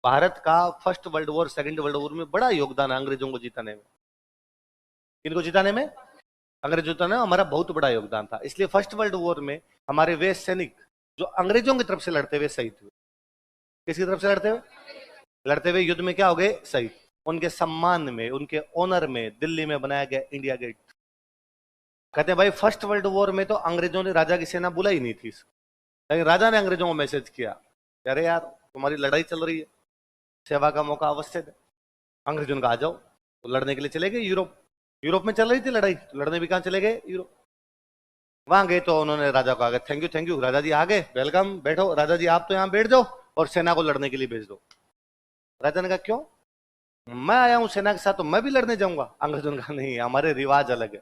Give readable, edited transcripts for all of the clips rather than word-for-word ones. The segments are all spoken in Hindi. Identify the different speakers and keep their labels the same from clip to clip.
Speaker 1: भारत का first world war, second world war में बड़ा योगदान है अंग्रेजों को जिताने में। किनको जिताने में? अंग्रेजों जिताने में हमारा बहुत बड़ा योगदान था। इसलिए फर्स्ट वर्ल्ड वॉर में हमारे वे सैनिक जो अंग्रेजों की तरफ से लड़ते हुए शहीद हुए। किसकी तरफ से लड़ते हुए? लड़ते हुए युद्ध में क्या हो गए? शहीद। उनके सम्मान में, उनके ऑनर में दिल्ली में बनाया गया इंडिया गेट। कहते हैं भाई फर्स्ट वर्ल्ड वॉर में तो अंग्रेजों ने राजा की सेना बुलाई नहीं थी, लेकिन राजा ने अंग्रेजों को मैसेज किया, अरे यार तुम्हारी लड़ाई चल रही है, सेवा का मौका अवश्य दे। अंग्रेजों ने कहा आ जाओ, तो लड़ने के लिए चले गए यूरोप। यूरोप में चल रही थी लड़ाई, तो लड़ने भी कहां चले गए? यूरोप। वहां गए तो उन्होंने राजा को आ गए, थैंक यू राजा जी आ गए, वेलकम, बैठो राजा जी, आप तो यहाँ बैठ जाओ और सेना को लड़ने के लिए भेज दो। राजा ने कहा क्यों? मैं आया हूं सेना के साथ तो मैं भी लड़ने जाऊंगा? अंग्रेजों ने कहा नहीं, हमारे रिवाज अलग है।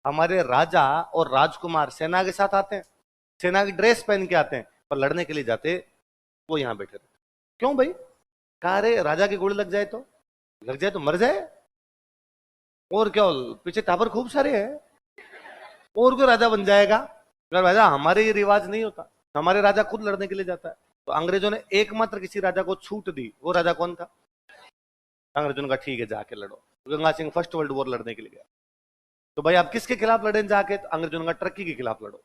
Speaker 1: हमारे राजा और राजकुमार सेना के साथ आते हैं, सेना की ड्रेस पहन के आते हैं, पर लड़ने के लिए जाते वो यहाँ बैठे रहते। क्यों भाई? कहा अरे राजा की गोली लग जाए तो, लग जाए तो मर जाए, और क्या पीछे टावर खूब सारे हैं, और क्यों राजा बन जाएगा? अगर राजा, हमारे ये रिवाज नहीं होता, हमारे राजा खुद लड़ने के लिए जाता है। तो अंग्रेजों ने एकमात्र किसी राजा को छूट दी, वो राजा कौन था? अंग्रेजों ने कहा ठीक है जाके लड़ो। Ganga Singh first world war लड़ने के लिए गया। तो भाई आप किसके खिलाफ लड़े जाके? तो अंग्रेजों ने कहा टर्की के खिलाफ लड़ो।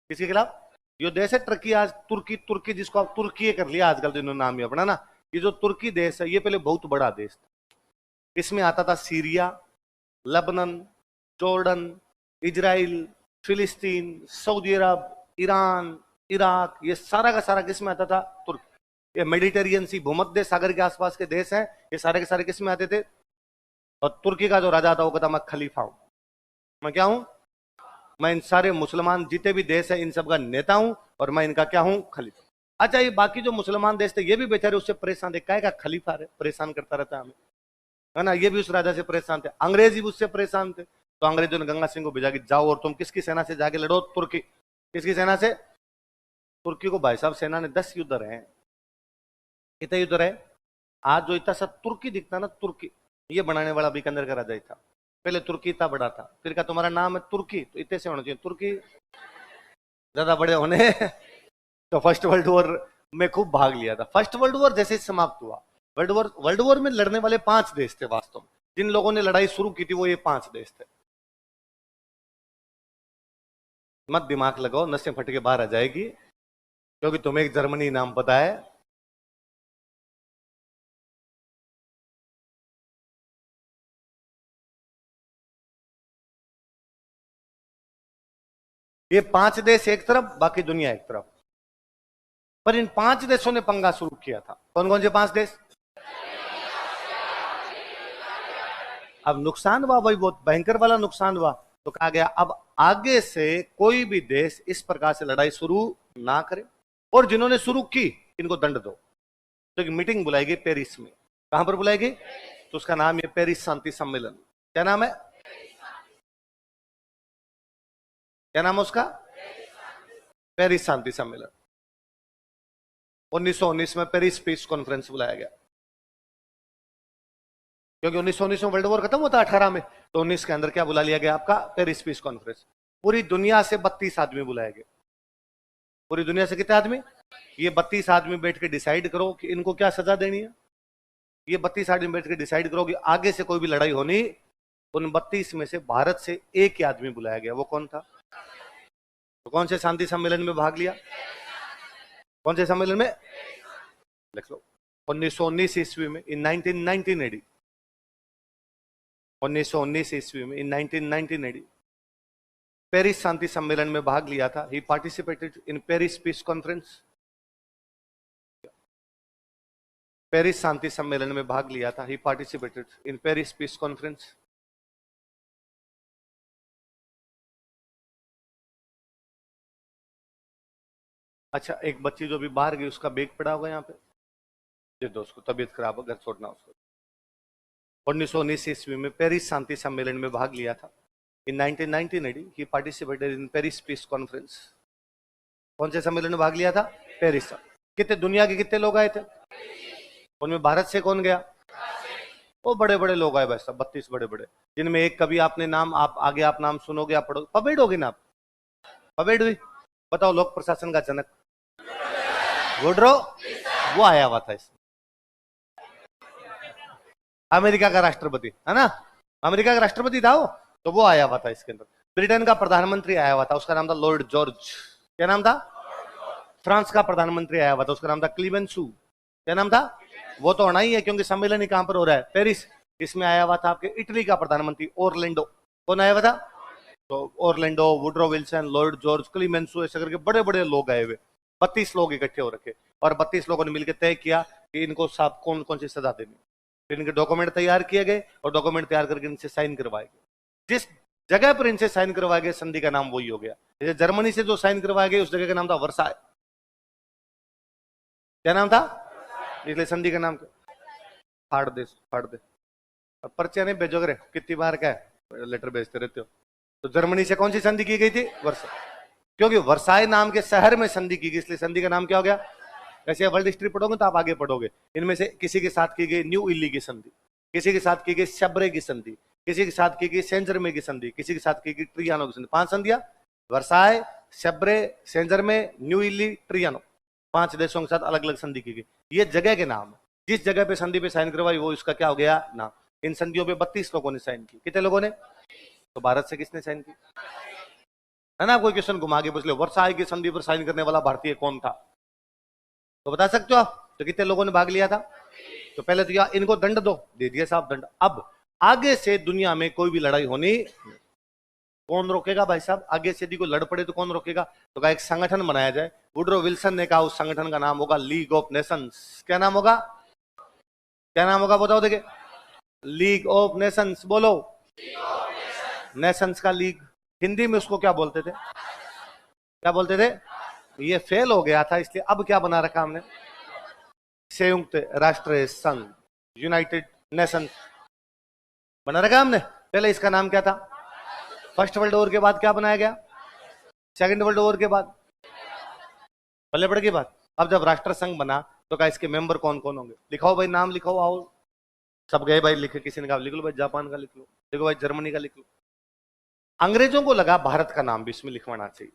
Speaker 1: किसके खिलाफ? जो देश है टर्की, आज तुर्की, तुर्की जिसको आप तुर्की कर लिया आजकल, तो इन्होंने नाम ही अपना ना, ये जो तुर्की देश है ये पहले बहुत बड़ा देश था। इसमें आता था सीरिया, लेबनान, जॉर्डन, इजराइल, फिलिस्तीन, सऊदी अरब, ईरान, इराक, ये सारा का सारा किस में आता था? तुर्की। ये मेडिटेरियन सी भूमध्य सागर के आसपास के देश हैं, ये सारे के सारे किस में आते थे? और तुर्की का जो राजा था वो कहता मैं खलीफा हूं। मैं क्या हूं? मैं इन सारे मुसलमान जितने भी देश है इन सब का नेता हूं, और मैं इनका क्या हूं? खलीफा। अच्छा ये बाकी जो मुसलमान देश थे ये भी बेचारे उससे परेशान थे, क्या खलीफा परेशान करता रहता है हमें, है ना? ये भी उस राजा से परेशान थे, अंग्रेज भी उससे परेशान थे। तो अंग्रेजों ने गंगा सिंह को भेजा कि जाओ और तुम किसकी सेना से जाके लड़ो? तुर्की। किसकी सेना से? तुर्की को भाई साहब सेना ने 10 युद्ध रहे। कितने युद्ध रहे? आज जो इतना सा तुर्की दिखता ना, तुर्की, ये बनाने वाला बीकानेर का राजा ही था। पहले तुर्की इतना बड़ा था, फिर का तुम्हारा नाम है तुर्की तो इतने से होना चाहिए तुर्की, ज्यादा बड़े होने। तो फर्स्ट वर्ल्ड वॉर में खूब भाग लिया था। फर्स्ट वर्ल्ड वॉर जैसे ही समाप्त हुआ, वर्ल्ड वॉर में लड़ने वाले 5 देश थे वास्तव में। जिन लोगों ने लड़ाई शुरू की थी वो ये 5 देश थे। मत दिमाग लगाओ, नसें फट के बाहर आ जाएगी, क्योंकि तुम्हें एक जर्मनी नाम पता है। ये 5 देश एक तरफ, बाकी दुनिया एक तरफ। पर इन 5 देशों ने पंगा शुरू किया था। कौन कौन से 5 देश? अब नुकसान हुआ भाई, बहुत भयंकर वाला नुकसान हुआ। तो कहा गया अब आगे से कोई भी देश इस प्रकार से लड़ाई शुरू ना करे, और जिन्होंने शुरू की इनको दंड दो। तो एक मीटिंग बुलाई गई पेरिस में। कहां पर बुलाई गई? तो उसका नाम है पेरिस शांति सम्मेलन। क्या नाम है? क्या नाम है उसका? पेरिस शांति सम्मेलन। 1919 में पेरिस पीस कॉन्फ्रेंस बुलाया गया, क्योंकि 1919 में वर्ल्ड वॉर खत्म होता 18 में, तो 19 के अंदर क्या बुला लिया गया आपका? Paris peace conference. पूरी दुनिया से 32 आदमी बुलाए गए। पूरी दुनिया से कितने आदमी? ये 32 आदमी बैठ के डिसाइड करो कि इनको क्या सजा देनी है। ये 32 आदमी बैठ के डिसाइड करो कि आगे से कोई भी लड़ाई होनी। उन 32 में से भारत से एक ही आदमी बुलाया गया, वो कौन था? तो कौन से शांति सम्मेलन में भाग लिया? कौन से सम्मेलन में? लिख लो, 1919 ईस्वी में, इन 1919 एडी, 1919 ईस्वी में, इन 1919 एडी पेरिस शांति सम्मेलन में भाग लिया था। He participated in Paris peace conference. Paris शांति सम्मेलन में भाग लिया था। He participated in Paris peace conference. अच्छा एक बच्ची जो भी बाहर गई उसका बैग पड़ा होगा यहाँ पे, दे दो उसको, तबीयत खराब हो, घर छोड़ना उसको। 1919 ईस्वी में पेरिस शांति सम्मेलन में भाग लिया था। In 1919 he participated in Paris peace conference. कौन से सम्मेलन में भाग लिया था? पेरिस। कितने दुनिया के कितने लोग आए थे? उनमें भारत से कौन गया? वो बड़े बड़े लोग आए भाई साहब, 32 बड़े बड़े, जिनमें एक कभी आपने नाम, आप आगे आप नाम सुनोगे, आप पढ़ोगे, पबेड होगी ना आप, पबेड हुई। बताओ लोक प्रशासन का जनक वुडरो, वो आया हुआ था इसमें। अमेरिका का राष्ट्रपति है ना, अमेरिका का राष्ट्रपति था वो, तो वो आया हुआ था इसके अंदर। ब्रिटेन का प्रधानमंत्री आया हुआ था, उसका नाम था लॉर्ड जॉर्ज। क्या नाम था? फ्रांस का प्रधानमंत्री आया हुआ था, उसका नाम था क्लीमेंसू। क्या नाम था? वो तो होना ही है क्योंकि सम्मेलन ही कहां पर हो रहा है? पेरिस। इसमें आया हुआ था आपके इटली का प्रधानमंत्री ओरलैंडो। कौन आया हुआ था? तो Orlando, Woodrow Wilson, Lord George, Clemenceau, ऐसे करके बड़े बड़े लोग आए हुए। 32 लोग इकट्ठे हो रखे और 32 लोगों ने मिलकर तय किया कि इनको साहब कौन कौन सी सजा देनी। फिर इनके डॉक्यूमेंट तैयार किए गए और डॉक्यूमेंट तैयार करके इनसे साइन करवाए गए। जिस जगह पर इनसे साइन करवाए गए संधि का नाम वही हो गया। जैसे जर्मनी से जो साइन करवाए गए उस जगह का नाम था वर्साय। क्या नाम था? इसलिए संधि का नाम फाड़ दे, फाड़ दे। अब पर्चियां नहीं भेजोगे, कितनी बार क्या है लेटर भेजते रहते हो। तो जर्मनी से कौन सी संधि की गई थी? वर्साय। क्योंकि वर्साय नाम के शहर में संधि की गई, इसलिए संधि का नाम क्या हो गया? ऐसे वर्ल्ड हिस्ट्री पढ़ोगे तो आप आगे पढ़ोगे। इनमें से किसी के साथ की गई न्यू इली की संधि, किसी के साथ की गई शब्रे की संधि, किसी के साथ की गई सेंजरमे की संधि, किसी के साथ की गई ट्रियानो की संधि। 5 संधियां, वर्साय, शब्रे, सेंजरमे, न्यू इली, ट्रियानो। 5 देशों के साथ अलग अलग संधि की गई। ये जगह के नाम है। जिस जगह पे संधि पे साइन करवाई वो इसका क्या हो गया नाम। इन संधियों पे 32 लोगों ने साइन की। कितने लोगों ने? तो भारत से किसने साइन की? है ना, कोई क्वेश्चन घुमा के पूछ लो, वर्साय की संधि पर साइन करने वाला भारतीय कौन था? तो बता सकते हो आप? तो कितने लोगों ने भाग लिया था? तो पहले तो यार इनको दंड दो, दे दिया साहब दंड। अब आगे से दुनिया में कोई भी लड़ाई होनी, कौन रोकेगा भाई साहब? आगे से यदि कोई लड़ पड़े तो कौन रोकेगा? तो कहा एक संगठन बनाया जाए। वुड्रो विल्सन ने कहा उस संगठन का नाम होगा लीग ऑफ नेशंस। क्या नाम होगा? क्या नाम होगा बताओ देखिए। लीग ऑफ नेशंस बोलो। नेशंस का लीग। हिंदी में उसको क्या बोलते थे? क्या बोलते थे? ये फेल हो गया था, इसलिए अब क्या बना रखा हमने? संयुक्त राष्ट्र संघ, यूनाइटेड नेशंस बना रखा हमने। पहले इसका नाम क्या था? फर्स्ट वर्ल्ड वॉर के बाद क्या बनाया गया? सेकंड वर्ल्ड वॉर के बाद, पल्ले पड़ की बात। अब जब राष्ट्र संघ बना तो क्या इसके मेंबर कौन कौन होंगे? लिखाओ भाई, नाम लिखाओ, आओ सब गए भाई लिखे। किसी ने कहा लिख लो भाई जापान का लिख लो, देखो भाई जर्मनी का लिख लो। अंग्रेजों को लगा भारत का नाम भी इसमें लिखवाना चाहिए।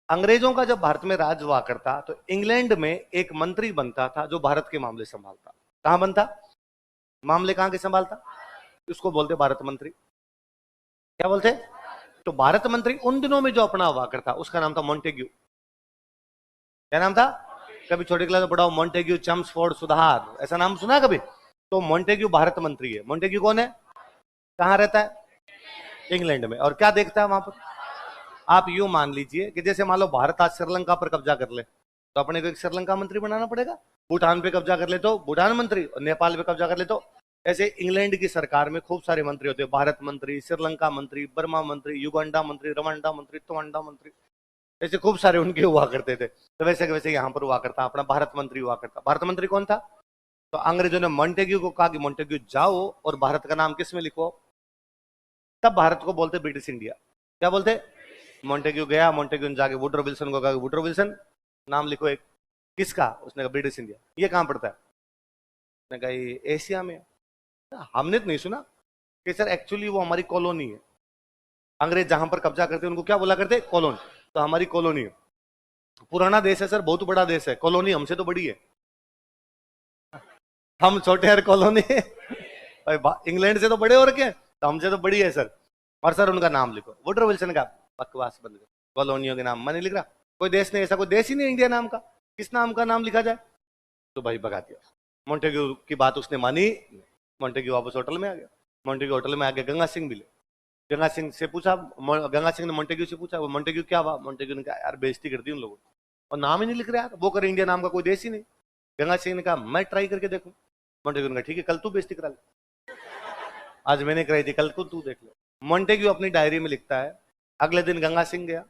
Speaker 1: अंग्रेजों का जब भारत में राज हुआ करता तो इंग्लैंड में एक मंत्री बनता था जो भारत के मामले संभालता। कहां बनता? मामले कहां के संभालता? उसको बोलते भारत मंत्री। क्या बोलते? तो भारत मंत्री उन दिनों में जो अपना हुआ करता उसका नाम था मॉन्टेग्यू। क्या नाम था? कभी छोटे क्लास में पढ़ाओ मॉन्टेग्यू, चम्सफोर्ड, सुधार, ऐसा नाम सुना कभी? तो मॉन्टेग्यू भारत मंत्री है। मॉन्टेग्यू कौन है? कहां रहता है? इंग्लैंड में। और क्या देखता है वहां पर? आप यूं मान लीजिए कि जैसे मान लो भारत आज श्रीलंका पर कब्जा कर ले तो अपने को एक श्रीलंका मंत्री बनाना पड़ेगा। भूटान पे कब्जा कर ले तो भूटान मंत्री, और नेपाल पे कब्जा कर ले तो। ऐसे इंग्लैंड की सरकार में खूब सारे मंत्री होते हैं, भारत मंत्री, श्रीलंका मंत्री, बर्मा मंत्री, युगांडा मंत्री, रवांडा मंत्री, तवांडा मंत्री, ऐसे खूब सारे उनके हुआ करते थे। तो वैसे वैसे यहाँ पर हुआ करता अपना भारत मंत्री हुआ करता। भारत मंत्री कौन था? तो अंग्रेजों ने मॉन्टेग्यू को कहा कि मॉन्टेग्यू जाओ और भारत का नाम किस में लिखो। तब भारत को बोलते ब्रिटिश इंडिया। क्या बोलते? मॉन्टेग्यू गया, मॉन्टेग्यू ने जाके वुड्रो विल्सन को कहा वुड्रो विल्सन नाम लिखो एक। किसका? उसने कहा ब्रिटिश इंडिया। ये कहां पड़ता है? उसने कहा ये एशिया में। हमने तो नहीं सुना कि सर एक्चुअली वो हमारी कॉलोनी है। अंग्रेज जहां पर कब्जा करते उनको क्या बोला करते? कॉलोनी। तो हमारी कॉलोनी है, पुराना देश है सर, बहुत बड़ा देश है, कॉलोनी हमसे तो बड़ी है। हम छोटे यार कॉलोनी इंग्लैंड से तो बड़े हो रखे, तो हमसे तो बड़ी है सर। और सर उनका नाम लिखो। वुड्रो विल्सन का बकवास बंद करो, कॉलोनियों के नाम मैं नहीं लिख रहा। कोई देश नहीं, ऐसा कोई देश ही नहीं इंडिया नाम का, किस नाम का नाम लिखा जाए? तो भाई भगा दिया। मॉन्टेग्यू की बात उसने मानी, मॉन्टेग्यू वापस होटल में आ गया। मॉन्टेग्यू होटल में आके गंगा सिंह मिले। गंगा सिंह से पूछा, गंगा सिंह ने मॉन्टेग्यू से पूछा, वो मॉन्टेग्यू क्या हुआ? मॉन्टेग्यू ने कहा यार बेइज्जती करती उन लोगों और नाम ही नहीं लिख रहे यार, वो कर इंडिया नाम का कोई देश ही नहीं। गंगा सिंह ने कहा मैं ट्राई करके देखूं। मॉन्टेग्यू ने कहा ठीक है, कल तू बेइज्जती करा ले, आज मैंने कराई थी, कल को तू देख ले। मॉन्टेग्यू अपनी डायरी में लिखता है अगले दिन गंगा सिंह गया,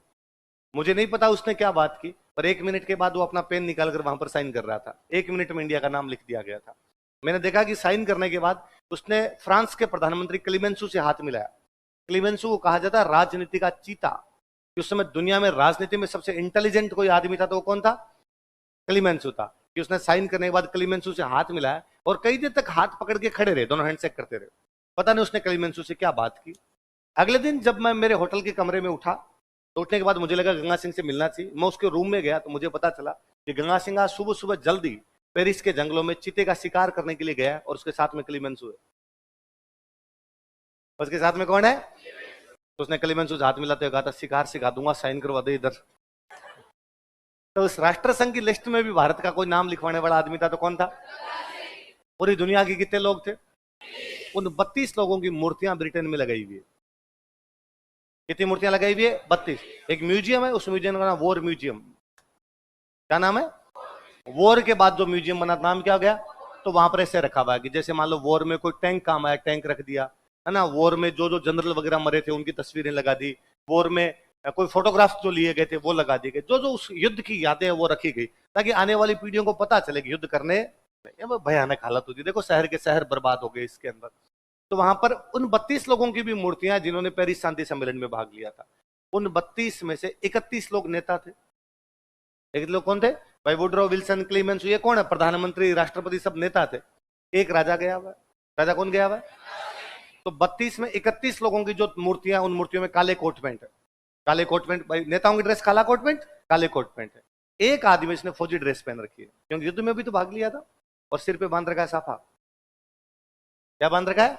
Speaker 1: मुझे नहीं पता उसने क्या बात की, पर 1 मिनट के बाद वो अपना पेन निकालकर वहां पर साइन कर रहा था। 1 मिनट में इंडिया का नाम लिख दिया गया था। मैंने देखा कि साइन करने के बाद उसने फ्रांस के प्रधानमंत्री क्लीमेंसू से हाथ मिलाया। क्लीमेंसू को कहा जाता है राजनीति का चीता। उस समय दुनिया में राजनीति में सबसे इंटेलिजेंट कोई आदमी था तो वो कौन था? क्लीमेंसू था। कि उसने साइन करने के बाद क्लीमेंसू से हाथ मिलाया और कई देर तक हाथ पकड़ के खड़े रहे, दोनों हैंडशेक करते रहे। पता नहीं उसने क्लीमेंसू से क्या बात की। अगले दिन जब मैं मेरे होटल के कमरे में उठा तो उठने के बाद मुझे लगा गंगा सिंह से मिलना चाहिए। मैं उसके रूम में गया तो मुझे पता चला कि गंगा सिंह आज सुबह सुबह जल्दी पेरिस के जंगलों में चीते का शिकार करने के लिए गया और उसके साथ में क्लीमेंसू है। उसके साथ में कौन है? तो उसने कलीमंसूर हाथ मिलाते हुए कहा था, शिकार सिखा दूंगा, साइन करवा दे इधर। तो उस राष्ट्र संघ की लिस्ट में भी भारत का कोई नाम लिखवाने वाला आदमी था तो कौन था? पूरी दुनिया के कितने लोग थे? उन 32 लोगों की मूर्तियां ब्रिटेन में लगाई हुई है। कितनी मूर्तियां लगाई हुई है? 32। एक म्यूजियम है, उस म्यूजियम का नाम वॉर म्यूजियम। क्या नाम है? वॉर के बाद जो म्यूजियम बना, नाम क्या हो गया? तो वहां पर ऐसे रखा हुआ है कि जैसे मान लो वॉर में कोई टैंक काम आया, टैंक रख दिया, है ना। वॉर में जो जो जनरल वगैरह मरे थे उनकी तस्वीरें लगा दी। वॉर में कोई फोटोग्राफ्स जो लिए गए थे वो लगा दिए गए। जो जो उस युद्ध की यादें हैं वो रखी गई, ताकि आने वाली पीढ़ियों को पता चले कि युद्ध करने भयानक हालत होती। देखो शहर के शहर बर्बाद हो गए इसके अंदर। तो वहां पर उन 32 लोगों की भी मूर्तियां जिन्होंने पेरिस शांति सम्मेलन में भाग लिया था। उन 32 में से 31 लोग नेता थे। एक लोग कौन थे भाई? वुडरो विल्सन, क्लीमेंस, ये कौन है? प्रधानमंत्री, राष्ट्रपति, सब नेता थे। एक राजा गया हुआ है। राजा कौन गया हुआ है? तो 32 में 31 लोगों की जो मूर्तियां, उन मूर्तियों में काले कोट पैंट है। काले कोट पैंट, भाई नेताओं की ड्रेस काला कोट पैंट, काले कोट पैंट है। एक आदमी इसने फौजी ड्रेस पहन रखी है, क्योंकि युद्ध में भी तो भाग लिया था। और सिर पे बांध रखा है साफा। क्या बांध रखा है?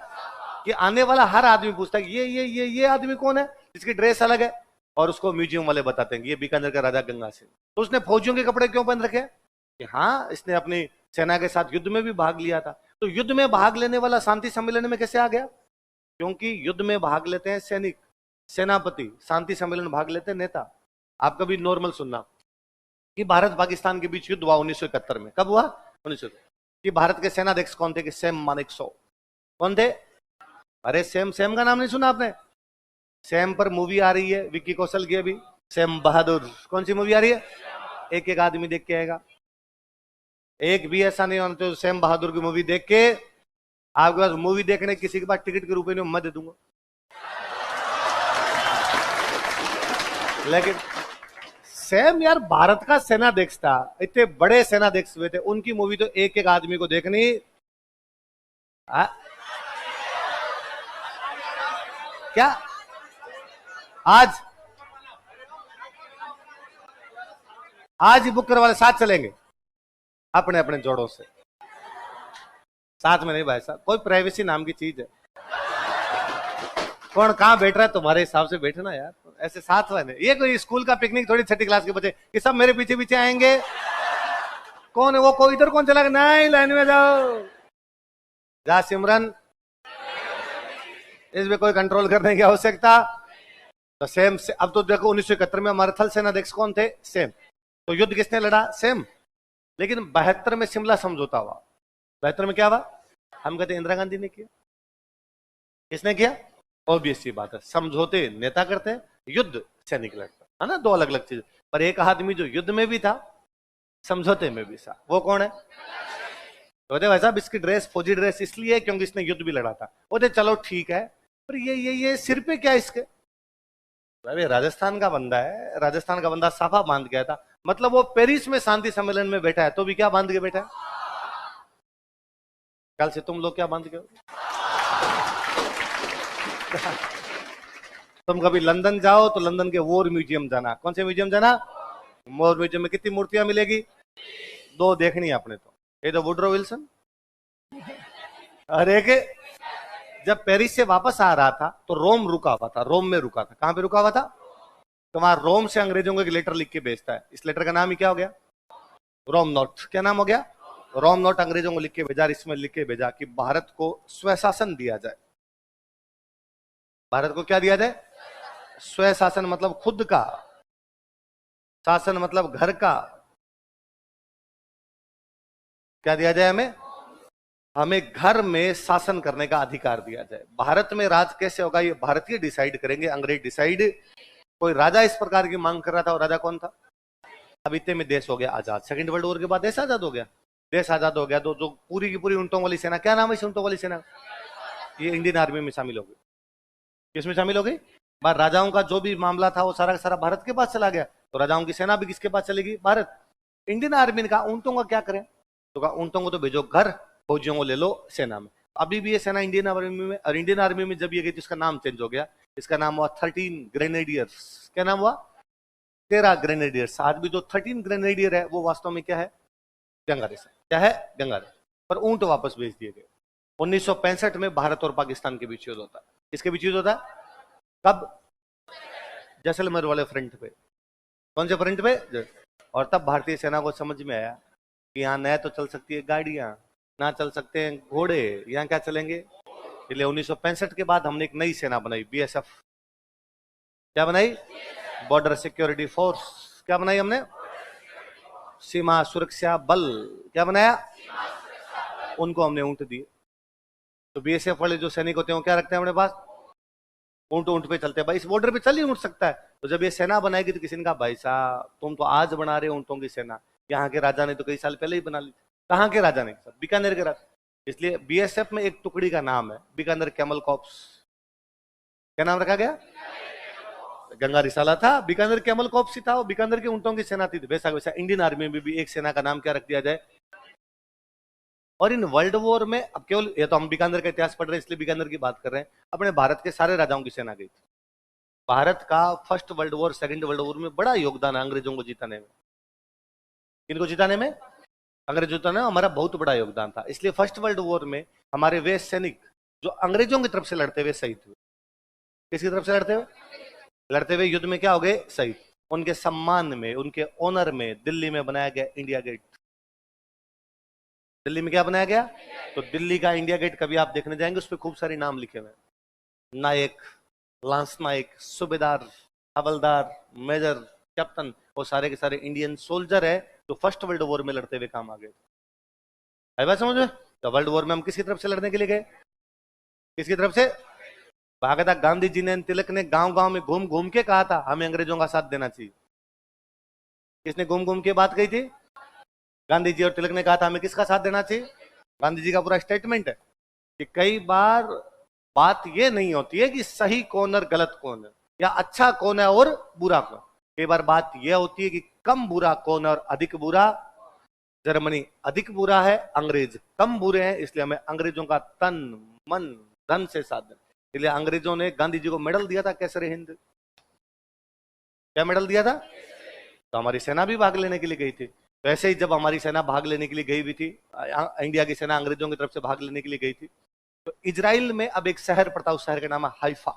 Speaker 1: कि आने वाला हर आदमी पूछता है ये आदमी कौन है, इसकी ड्रेस अलग है। और उसको म्यूजियम वाले बताते हैं कि ये बीकानेर का राजा गंगा सिंह। तो उसने फौजियों के कपड़े क्यों पहन रखे? कि हाँ, इसने अपनी सेना के साथ युद्ध में भी भाग लिया था। तो युद्ध में भाग लेने वाला शांति सम्मेलन में कैसे आ गया? क्योंकि युद्ध में भाग लेते हैं सैनिक, सेनापति, शांति सम्मेलन भाग लेते हैं नेता। आप कभी नॉर्मल सुनना कि भारत पाकिस्तान के बीच युद्ध हुआ 1971 में। कब हुआ? 1971। कि भारत के सेनाध्यक्ष कौन थे? कि सैम मानेकशॉ। कौन थे? अरे सैम का नाम नहीं सुना आपने? सैम पर मूवी आ रही है विक्की कौशल की अभी, सैम बहादुर। कौन सी मूवी आ रही है? एक एक आदमी देख के आएगा। एक भी ऐसा नहीं होना तो सैम बहादुर की मूवी देख के आपके पास मूवी देखने किसी के पास टिकट के रुपए में मैं दे दूंगा। लेकिन सैम यार भारत का सेनाध्यक्ष था, इतने बड़े सेनाध्यक्ष हुए थे, उनकी मूवी तो एक एक आदमी को देखनी। क्या आज ही बुक करवा ले, साथ चलेंगे अपने अपने जोड़ों से। साथ में नहीं भाई साहब, कोई प्राइवेसी नाम की चीज है। कौन कहां बैठ रहा है तुम्हारे हिसाब से बैठना यार, ऐसे साथ वाले। ये कोई स्कूल का पिकनिक थोड़ी, 6ठी क्लास के बच्चे कि सब मेरे पीछे पीछे आएंगे। कौन है वो? कोई इधर कौन चला गया? नहीं, लाइन में जाओ। जा सिमरन, इसमें कोई कंट्रोल करने की आवश्यकता। तो सेम से, अब तो देखो 1971 में हमारे थल सेनाध्यक्ष कौन थे? सेम। तो युद्ध किसने लड़ा? सेम। लेकिन 72 में शिमला समझौता हुआ। 72 में क्या हुआ? हम कहते इंदिरा गांधी ने किया। किसने किया? ऑब्वियस सी बात है, समझौते नेता करते हैं, युद्ध सैनिक लड़ता है ना, दो अलग अलग चीज। पर एक आदमी जो युद्ध में भी था, समझौते में भी था, वो कौन है? तो भाई साहब इसकी ड्रेस फौजी ड्रेस इसलिए क्योंकि इसने युद्ध भी लड़ा था। बोले चलो ठीक है, पर ये सिर पे क्या इसके? अरे राजस्थान का बंदा है, राजस्थान का बंदा साफा बांध गया था, मतलब वो पेरिस में शांति सम्मेलन में बैठा है तो भी क्या बांध के बैठा है? कल से तुम लोग क्या बांध के हो? तुम कभी लंदन जाओ तो लंदन के वॉर म्यूजियम जाना। कौन से म्यूजियम जाना? वॉर म्यूजियम में कितनी मूर्तियां मिलेगी? 2 देखनी है आपने तो। ये तो वुडरो विल्सन, और एक जब पेरिस से वापस आ रहा था तो रोम रुका हुआ था, रोम में रुका था। कहां पे रुका हुआ था? तो वहां रोम से अंग्रेजों को एक लेटर लिख के भेजता है। इस लेटर का नाम ही क्या हो गया? रोम नोट। क्या नाम हो गया? रोम नोट। अंग्रेजों को लिख के भेजा, इसमें लिख के भेजा कि भारत को स्वशासन दिया जाए। भारत को क्या दिया जाए? स्वशासन मतलब खुद का, शासन मतलब घर का। क्या दिया जाए हमें? हमें घर में शासन करने का अधिकार दिया जाए। भारत में राज कैसे होगा ये भारतीय डिसाइड करेंगे, अंग्रेज डिसाइड। कोई राजा इस प्रकार की मांग कर रहा था, और राजा कौन था? अब इतने में देश हो गया आजाद। सेकंड वर्ल्ड वॉर के बाद देश आजाद हो गया। देश आजाद हो गया तो जो पूरी की पूरी ऊंटों वाली सेना, क्या नाम है इस ऊंटों वाली सेना? ये इंडियन आर्मी में शामिल हो गई। किसमें शामिल हो गई? बाहर राजाओं का जो भी मामला था वो सारा का सारा भारत के पास चला गया। तो राजाओं की सेना भी किसके पास चलेगी? भारत। इंडियन आर्मी ने कहा ऊंटों का क्या करें? तो कहा ऊंटों को तो भेजो घर, फौजियों को ले लो सेना में। अभी भी ये सेना इंडियन आर्मी में, और इंडियन आर्मी में जब ये गई तो इसका नाम चेंज हो गया। इसका नाम हुआ 13 ग्रेनेडियर्स। क्या नाम हुआ? 13 ग्रेनेडियर्स। आज भी जो 13 ग्रेनेडियर है वो वास्तव में क्या है? गंगारेस। क्या है? गंगारेस। पर ऊंट वापस भेज दिए गए। 1965 में भारत और पाकिस्तान के बीच युद्ध होता है। किसके बीच युद्ध होता है? कब? जैसलमेर वाले फ्रंट पे। कौन से फ्रंट पे? और तब भारतीय सेना को समझ में आया कि यहाँ न तो चल सकती है गाड़ियां, ना चल सकते हैं घोड़े, यहाँ क्या चलेंगे? इसलिए 1965 के बाद हमने एक नई सेना बनाई, बीएसएफ। क्या बनाई? Border security force. क्या बनाई हमने? सीमा सुरक्षा बल। क्या बनाया? उनको हमने ऊंट दिए। तो बीएसएफ वाले जो सैनिक होते हैं वो क्या रखते हैं अपने पास? ऊंट। ऊंट पे चलते हैं भाई, इस बॉर्डर पे चल ही उठ सकता है। तो जब ये सेना बनाएगी तो किसी ने कहा भाई साहब तुम तो आज बना रहे हो ऊंटों की सेना, यहाँ के राजा ने तो कई साल पहले ही बना ली। कहाँ के राजा ने? बीकानेर के राजा। इसलिए बीएसएफ में एक टुकड़ी का नाम है बीकानेर कैमल कॉप्स। क्या नाम रखा गया? गंगा रिसाला था, बीकानेर कैमल कॉप्स ही था, वो बीकानेर के ऊंटों की सेना थी। वैसा वैसा इंडियन आर्मी में भी एक सेना का नाम क्या रख दिया जाए? और इन वर्ल्ड वॉर में, अब केवल ये तो हम बीकानेर का इतिहास पढ़ रहे हैं इसलिए बीकानेर की बात कर रहे हैं, अपने भारत के सारे राजाओं की सेना गई थी। भारत का first world war, second world war में बड़ा योगदान है अंग्रेजों को जिताने में। किनको जिताने में? अंग्रेजों जिताने में हमारा बहुत बड़ा योगदान था। इसलिए फर्स्ट वर्ल्ड वॉर में हमारे वे सैनिक जो अंग्रेजों की तरफ से लड़ते हुए शहीद हुए। किसकी तरफ से लड़ते हुए? लड़ते हुए युद्ध में क्या हो गए? शहीद। उनके सम्मान में, उनके ऑनर में दिल्ली में बनाया गया इंडिया गेट। दिल्ली में क्या बनाया गया? तो दिल्ली का इंडिया गेट कभी आप देखने जाएंगे उस पर खूब सारे नाम लिखे हुए हैं। नायक, लांस नायक, सूबेदार, हवलदार, मेजर, कैप्टन, वो सारे के सारे इंडियन सोल्जर है जो फर्स्ट वर्ल्ड वॉर में लड़ते हुए काम आ गए। आई बात समझ में? तो वर्ल्ड वॉर में हम किसकी तरफ से लड़ने के लिए गए? किसकी तरफ से? भागदा गांधी जी ने, तिलक ने गांव गांव में घूम घूम के कहा था हमें अंग्रेजों का साथ देना चाहिए। किसने घूम घूम के बात कही थी? गांधी जी और तिलक ने कहा था हमें किसका साथ देना चाहिए। गांधी जी का पूरा स्टेटमेंट है कि कई बार बात यह नहीं होती है कि सही कौन और गलत कौन है, या अच्छा कौन है और बुरा कौन। कई बार बात यह होती है कि कम बुरा कौन और अधिक बुरा। जर्मनी अधिक बुरा है, अंग्रेज कम बुरे हैं, इसलिए हमें अंग्रेजों का तन मन धन से साथ देना। इसलिए अंग्रेजों ने गांधी जी को मेडल दिया था, कैसर हिंद। क्या मेडल दिया था? तो हमारी सेना भी भाग लेने के लिए गई थी। तो ऐसे ही जब हमारी सेना भाग लेने के लिए गई हुई थी, इंडिया की सेना अंग्रेजों की तरफ से भाग लेने के लिए गई थी, तो इजराइल में अब एक शहर पड़ता है, उस शहर का नाम है हाइफा।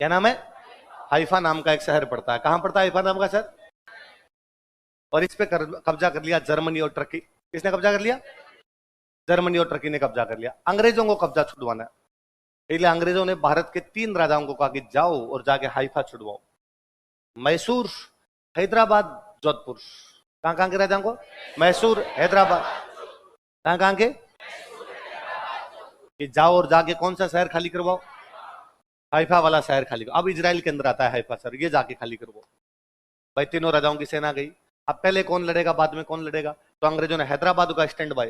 Speaker 1: क्या नाम है? हाइफा नाम का एक शहर पड़ता है। कहां पड़ता है हाइफा नाम का शहर? और इस पे कब्जा कर लिया जर्मनी और टर्की। किसने कब्जा कर लिया? जर्मनी और टर्की ने कब्जा कर लिया। अंग्रेजों को कब्जा छुड़वाना है, इसलिए अंग्रेजों ने भारत के 3 राजाओं को कहा कि जाओ और जाके हाइफा छुड़वाओ। मैसूर, हैदराबाद, जोधपुर। कहां के राजाओं को? मैसूर, हैदराबाद। कहां के? कि जाओ और जाके कौन सा शहर खाली करवाओ? हाइफा वाला शहर खाली करो। अब इजराइल के अंदर आता है हाइफा शहर, ये जाके खाली करवाओ। भाई तीनों राजाओं की सेना गई। अब पहले कौन लड़ेगा, बाद में कौन लड़ेगा? तो अंग्रेजों ने हैदराबाद का स्टैंड बाय,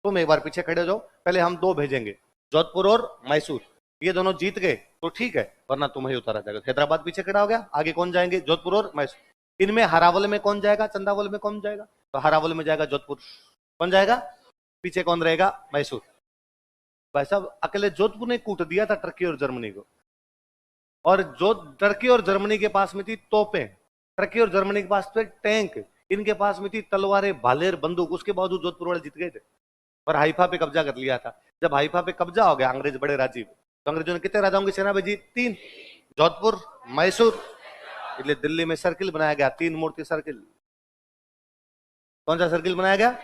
Speaker 1: तुम एक बार पीछे खड़े हो जाओ, पहले हम 2 भेजेंगे, जोधपुर और मैसूर। ये दोनों जीत गए तो ठीक है, वरना तुम्हें उतारा जाएगा। हैदराबाद पीछे खड़ा हो गया, आगे कौन जाएंगे? जोधपुर और मैसूर। इनमें हरावल में कौन जाएगा, चंदावल में कौन जाएगा? तो हरावल में जाएगा जोधपुर। कौन जाएगा? पीछे कौन रहेगा? मैसूर। भाई साहब अकेले जोधपुर ने कूट दिया था टर्की और जर्मनी को। और जो टर्की और जर्मनी के पास में थी तोपें, टर्की और जर्मनी के पास थे टैंक, इनके पास में थी तलवारें, भालेर, बंदूक। उसके बावजूद जोधपुर वाले जीत गए थे और हाइफा पे कब्जा कर लिया था। जब हाइफा पे कब्जा हो गया, अंग्रेज बड़े राजी। तो अंग्रेजों ने कितने राजाओं की सेना भेजी? 3, जोधपुर, मैसूर। इसलिए दिल्ली में सर्किल बनाया गया, 3 मूर्ति सर्किल। कौन सा सर्किल बनाया गया?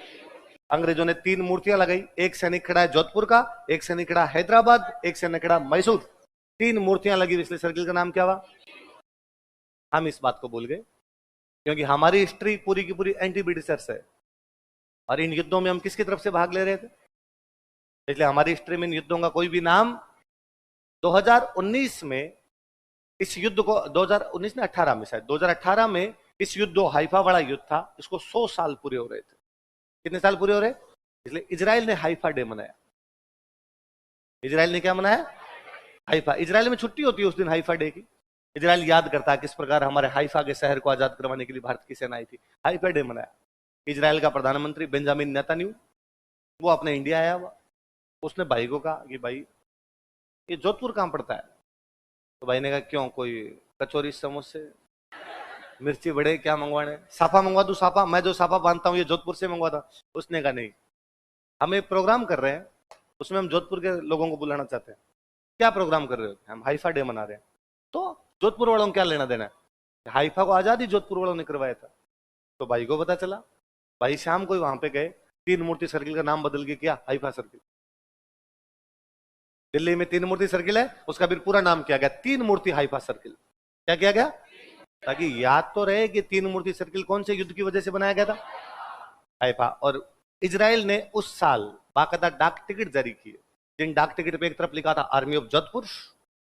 Speaker 1: अंग्रेजों ने 3 मूर्तियां लगाई। एक सैनिक खड़ा है जोधपुर का, एक सैनिक खड़ा हैदराबाद, एक सैनिक खड़ा मैसूर। 3 मूर्तियां लगी, इसलिए सर्किल का नाम क्या हुआ? हम इस बात को भूल गए क्योंकि हमारी हिस्ट्री पूरी की पूरी एंटी ब्रिटिशर्स है, और इन युद्धों में हम किसकी तरफ से भाग ले रहे थे? इसलिए हमारी हिस्ट्री में इन युद्धों का कोई भी नाम। 2019 में इस युद्ध को, 2019 में 18 में, शायद 2018 में इस युद्ध, हाइफा वाला युद्ध था, इसको 100 साल पूरे हो रहे थे। कितने साल पूरे हो रहे? इसलिए इजराइल ने हाइफा डे मनाया। इजराइल ने क्या मनाया? हाइफा। इजराइल में छुट्टी होती है उस दिन हाइफा डे की। इजराइल याद करता है किस प्रकार हमारे हाइफा के शहर को आजाद करवाने के लिए भारत की सेना आई थी। हाइफा डे मनाया। इजराइल का प्रधानमंत्री बेंजामिन नेतन्याहू, वो अपने इंडिया आया हुआ, उसने भाई को कहा कि भाई ये जोधपुर कहां पड़ता है? तो भाई ने कहा क्यों, कोई कचौरी, समोसे, मिर्ची बड़े क्या मंगवाने? साफा मंगवा दूं? साफा, मैं जो साफा बांधता हूँ ये जोधपुर से मंगवा था। उसने कहा नहीं, हम एक प्रोग्राम कर रहे हैं, उसमें हम जोधपुर के लोगों को बुलाना चाहते हैं। क्या प्रोग्राम कर रहे हो? हम हाइफा डे मना रहे हैं। तो जोधपुर वालों को क्या लेना देना है? हाइफा को आजादी जोधपुर वालों ने करवाया था। तो भाई को पता चला, भाई शाम को वहां पे गए, तीन मूर्ति सर्किल का नाम बदल के किया हाइफा सर्किल। दिल्ली में तीन मूर्ति सर्किल है, उसका फिर पूरा नाम किया गया तीन मूर्ति हाइफा सर्किल। क्या किया गया? ताकि याद तो रहे कि तीन मूर्ति सर्किल कौन से युद्ध की वजह से बनाया गया था? हाइफा। और इजराइल ने उस साल बाकायदा डाक टिकट जारी किए, जिन डाक टिकट पे एक तरफ लिखा था आर्मी ऑफ जोधपुर,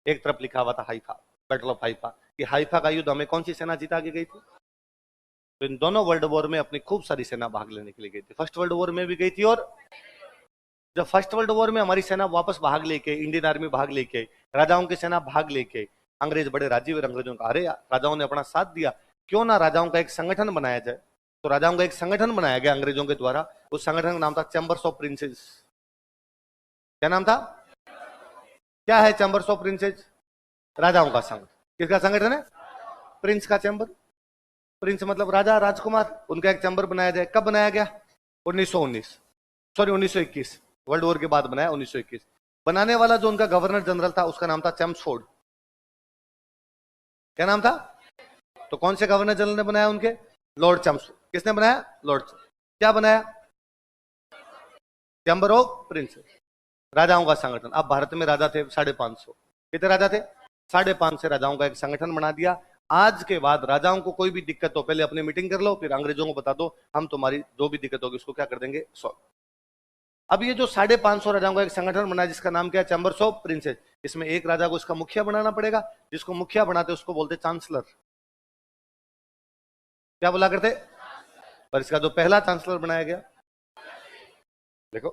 Speaker 1: एक तरफ लिखा हुआ था हाइफा, बैटल ऑफ हाइफा। कि हाइफा का युद्ध हमें कौन सी सेना जीता के गई थी? तो इन दोनों वर्ल्ड वॉर में अपनी खूब सारी सेना भाग लेने के लिए गई थी। फर्स्ट वर्ल्ड वॉर में भी गई थी, और जब फर्स्ट वर्ल्ड वॉर में हमारी सेना वापस भाग लेके, इंडियन आर्मी भाग लेके, राजाओं की सेना भाग लेके, अंग्रेज बड़े राजी हुए अंग्रेजों का, अरे राजाओं ने अपना साथ दिया, क्यों ना राजाओं का एक संगठन बनाया जाए। तो राजाओं का एक संगठन बनाया गया अंग्रेजों के द्वारा। उस संगठन का नाम था चैम्बर्स ऑफ प्रिंसेस। क्या नाम था? क्या है चैम्बर्स ऑफ प्रिंसेस? राजाओं का संघ। किसका संगठन है? प्रिंस का चैम्बर। प्रिंस मतलब राजा, राजकुमार, उनका एक चैम्बर बनाया जाए। कब बनाया गया? 1919, सॉरी 1921, वर्ल्ड वॉर के बाद बनाया 1921। बनाने वाला जो उनका गवर्नर जनरल था उसका नाम था चैम्सफोर्ड। क्या नाम था? तो कौन से गवर्नर जनरल ने बनाया उनके? Lord Chelmsford. किसने बनाया? लॉर्ड। क्या बनाया? चैम्बर ऑफ प्रिंसेस, राजाओं का संगठन। अब भारत में राजा थे 550। कितने राजा थे? 550 राजाओं का एक संगठन बना दिया। आज के बाद राजाओं को कोई भी दिक्कत हो, पहले अपनी मीटिंग कर लो, फिर अंग्रेजों को बता दो, हम तुम्हारी जो भी दिक्कत होगी उसको क्या कर देंगे? सॉल्व। अब ये जो 550 राजाओं का एक संगठन बना जिसका नाम क्या है? Chambers of princess. इसमें एक राजा को इसका मुखिया बनाना पड़ेगा, जिसको मुखिया बनाते उसको बोलते चांसलर। क्या बोला करते? पर इसका जो पहला चांसलर बनाया गया, देखो